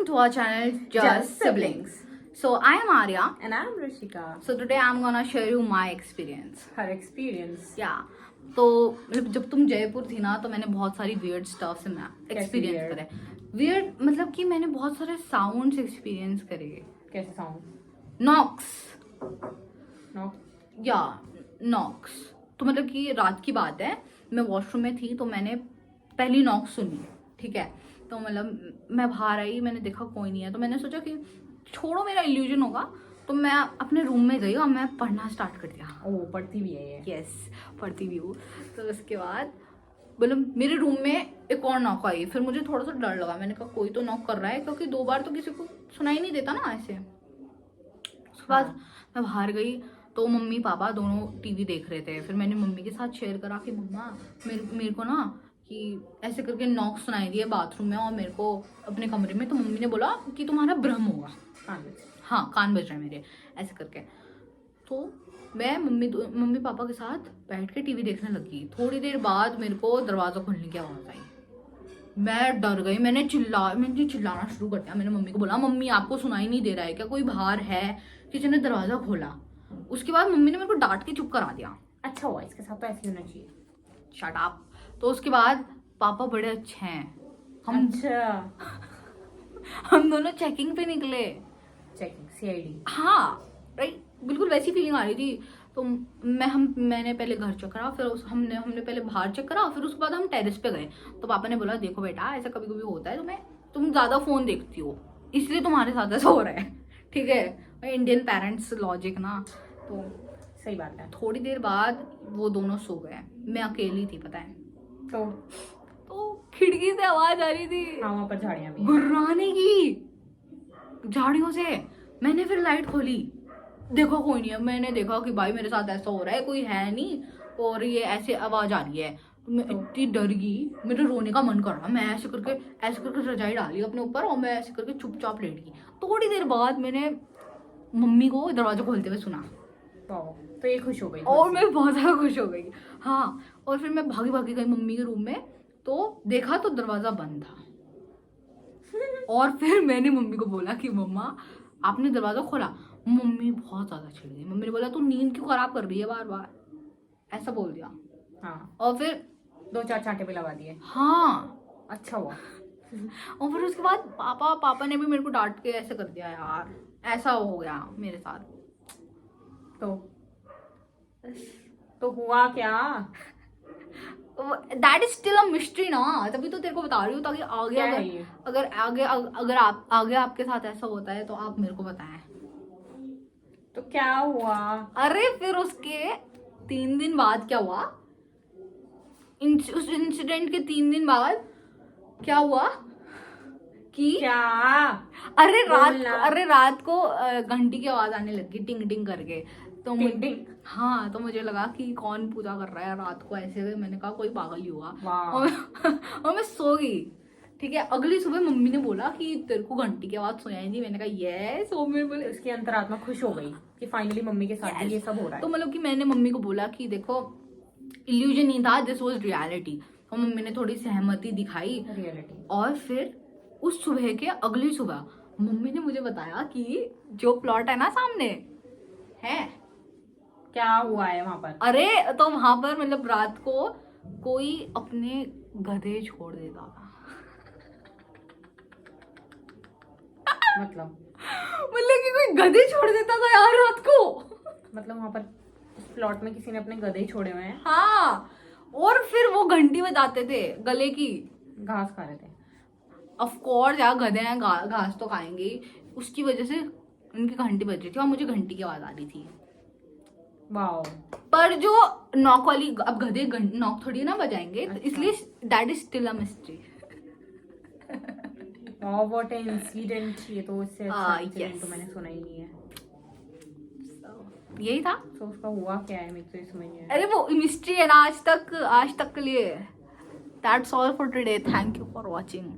welcome to our channel Just Siblings. So I am Arya. And I'm Rishika. So today I'm gonna share you my experience. Her experience. Yeah. तो मतलब जब तुम जयपुर थी ना तो मैंने बहुत सारी weird stuff से मैं एक्सपीरियंस करे. Weird मतलब कि मैंने बहुत सारे साउंड्स एक्सपीरियंस करे. कैसे साउंड? Knocks. नॉक? या knocks. तो मतलब कि रात की बात है, मैं वॉशरूम में थी तो मैंने पहली नॉक सुनी. ठीक है, तो मतलब मैं बाहर आई, मैंने देखा कोई नहीं है तो मैंने सोचा कि छोड़ो मेरा इल्यूजन होगा, तो मैं अपने रूम में गई और मैं पढ़ना स्टार्ट कर दिया. ओह, पढ़ती भी है ये? यस, पढ़ती भी हूँ. तो उसके बाद मतलब मेरे रूम में एक और नॉक आई. फिर मुझे थोड़ा सा डर लगा, मैंने कहा कोई तो नॉक कर रहा है, क्योंकि 2 बार तो किसी को सुनाई नहीं देता ना ऐसे. उसके बाद मैं बाहर गई तो मम्मी पापा दोनों टीवी देख रहे थे. फिर मैंने मम्मी के साथ शेयर करा कि मम्मा मेरे को ना कि ऐसे करके नॉक सुनाई दिए बाथरूम में और मेरे को अपने कमरे में. तो मम्मी ने बोला कि तुम्हारा भ्रम होगा. हाँ, कान बज रहे हैं मेरे, ऐसे करके. तो मैं मम्मी पापा के साथ बैठ के टीवी देखने लगी. थोड़ी देर बाद मेरे को दरवाज़ा खोलने की आवाज़ आई. मैं डर गई, मैंने चिल्लाना शुरू कर दिया. मैंने मम्मी को बोला मम्मी आपको सुनाई नहीं दे रहा है क्या, कोई बाहर है? किसी ने दरवाज़ा खोला. उसके बाद मम्मी ने मेरे को डांट के चुप करा दिया. अच्छा हुआ, इसके साथ तो ऐसे होना चाहिए. Shut up. तो उसके बाद पापा बड़े अच्छे हैं. हम दोनों चेकिंग पे निकले. Checking, CID. हाँ राइट, बिल्कुल वैसी फीलिंग आ रही थी. तो मैंने पहले घर चेक करा, फिर हमने पहले बाहर चेक करा, फिर उसके बाद हम टेरेस पे गए. तो पापा ने बोला देखो बेटा ऐसा कभी कभी होता है, तुम ज़्यादा फ़ोन देखती हो इसलिए तुम्हारे साथ ऐसा हो रहा है. ठीक है, इंडियन पेरेंट्स लॉजिक ना. तो सही बात है. थोड़ी देर बाद वो दोनों सो गए, मैं अकेली थी. पता है तो खिड़की से आवाज आ रही थी. हाँ, वहाँ पर झाड़ियाँ भी गुर्राने की, झाड़ियों से. मैंने फिर लाइट खोली, देखो कोई नहीं है. मैंने देखा कि भाई मेरे साथ ऐसा हो रहा है, कोई है नहीं और ये ऐसे आवाज आ रही है. तो मैं इतनी डर गई, मेरे रोने का मन कर रहा. मैं ऐसे करके रजाई डाली अपने ऊपर और मैं ऐसे करके चुपचाप लेट गई. थोड़ी देर बाद मैंने मम्मी को दरवाजा खोलते हुए सुना. तो ये खुश हो गई और मैं बहुत ज़्यादा खुश हो गई. हाँ, और फिर मैं भागी गई मम्मी के रूम में, तो देखा तो दरवाज़ा बंद था. और फिर मैंने मम्मी को बोला कि मम्मा आपने दरवाज़ा खोला. मम्मी बहुत ज़्यादा चिढ़ गई. मम्मी ने बोला तू नींद क्यों खराब कर रही है बार बार, ऐसा बोल दिया. हाँ, और फिर 2-4 चांटे भी लगा दिए. हाँ, अच्छा हुआ. और फिर उसके बाद पापा ने भी मेरे को डांट के ऐसे कर दिया. यार ऐसा हो गया मेरे साथ. तो हुआ क्या? That is still a mystery ना, तभी तो तेरे को बता रही हूँ, ताकि अगर आगे आपके साथ ऐसा होता है तो आप मेरे को बताएं. तो क्या हुआ? अरे फिर उसके 3 दिन बाद क्या हुआ, उस इंसिडेंट के 3 दिन बाद क्या हुआ कि क्या? अरे रात को घंटी की आवाज आने लगी, टिंग टिंग करके. तो हाँ, तो मुझे लगा कि कौन पूजा कर रहा है रात को ऐसे. मैंने कहा कोई पागल ही हुआ. और मैं सो गई. ठीक है, अगली सुबह मम्मी ने बोला कि तेरे को घंटी की आवाज सुनाई नहीं. मैंने कहा यस. और मेरे बोले उसकी अंतरात्मा खुश हो गई कि फाइनली मम्मी के साथ ये सब हो रहा है. तो मतलब कि मैंने मम्मी को बोला कि देखो इल्यूजन नहीं था, दिस वाज रियलिटी. और मम्मी ने थोड़ी सहमति दिखाई. रियलिटी. और फिर उस सुबह के अगली सुबह मम्मी ने मुझे बताया कि जो प्लॉट है ना सामने है, क्या हुआ है वहां पर? अरे तो वहां पर मतलब रात को कोई अपने गधे छोड़ देता था. मतलब कि कोई गधे छोड़ देता था यार रात को. मतलब वहां पर प्लॉट में किसी ने अपने गधे छोड़े हुए हैं. हाँ, और फिर वो घंटी बजाते थे गले की. घास खा रहे थे. ऑफ कोर्स यार, गधे हैं, घास तो खाएंगे. उसकी वजह से उनकी घंटी बज रही थी और मुझे घंटी की आवाज आ रही थी. वाओ. पर जो नॉक वाली, अब गधे नॉक थोड़ी ना बजाएंगे. अच्छा. इसलिए that is still a mystery. Wow, what an incident. ये तो इससे अच्छा इंसिडेंट तो मैंने सुना ही नहीं है. यही था. तो उसका हुआ क्या है, मेरे को ये समझ नहीं आया. अरे वो मिस्ट्री है ना आज तक के लिए. That's all for today. Thank you for watching.